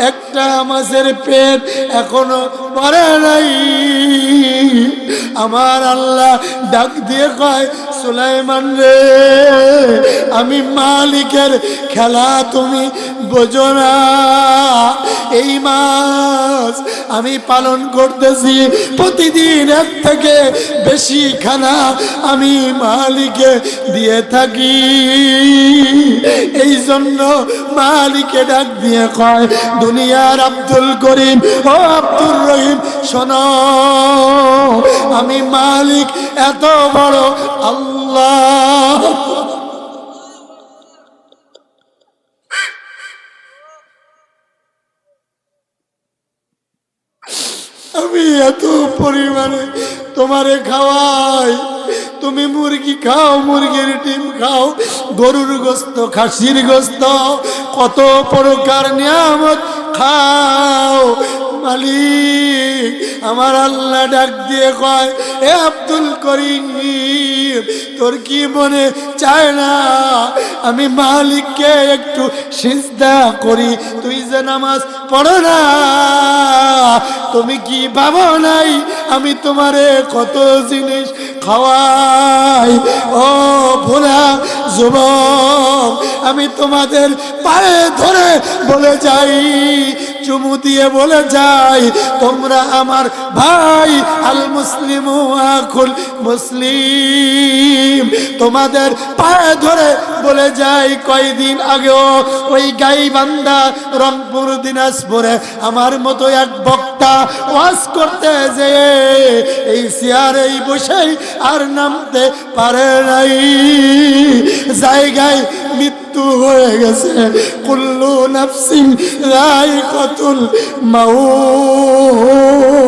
একটা মাছের পেট এখনো ভরে নাই। আমার আল্লাহ ডাক দিয়ে কয় সুলাইমান রে, আমি মালিকের খেলা তুমি বোঝো না। এই মাস আমি পালন করতেছি, প্রতিদিন এর থেকে বেশি খানা আমি মালিকে দিয়ে থাকি। এই জন্য মালিকে ডাক দিয়ে কয় দুনিয়ার আব্দুল করিম ও আব্দুর রহিম শোনো, আমি মালিক এত বড় আল্লাহ। আমি এত পরিমাণে তোমারে খাওয়াই, তুমি মুরগি খাও, মুরগির ডিম খাও, গরুর গোস্ত, খাসির গোস্ত, কত প্রকার নিয়ামত খাও। মালিক আমার আল্লাহ ডাক দিয়ে কয় এ আব্দুল করিম, তোর কি মনে চায় না আমি মালিককে একটু সিজদা করি? তুই যে নামাজ পড়ো না, তুমি কি ভাবো নাই আমি তোমারে কত জিনিস খাওয়াই? ও ভোলা যুবক, আমি তোমাদের পায়ে ধরে বলে যাই, চুমু দিয়ে বলে যাই, তোমরা আমার ভাই, আল মুসলিম আকুল মুসলিম। তোমাদের পায়ে ধরে বলে যাই, কয়দিন আগেও ওই গাইবান্ধা রংপুর দিনাজপুরে আমার মতো এক বক্তা ওয়াজ করতে যে এই চেয়ারেই বসেই আর নামতে পারে নাই। জায়গায় মৃত্যু হয়ে গেছে। কুল্লু নাফসিন যায়িকাতুল মাউত।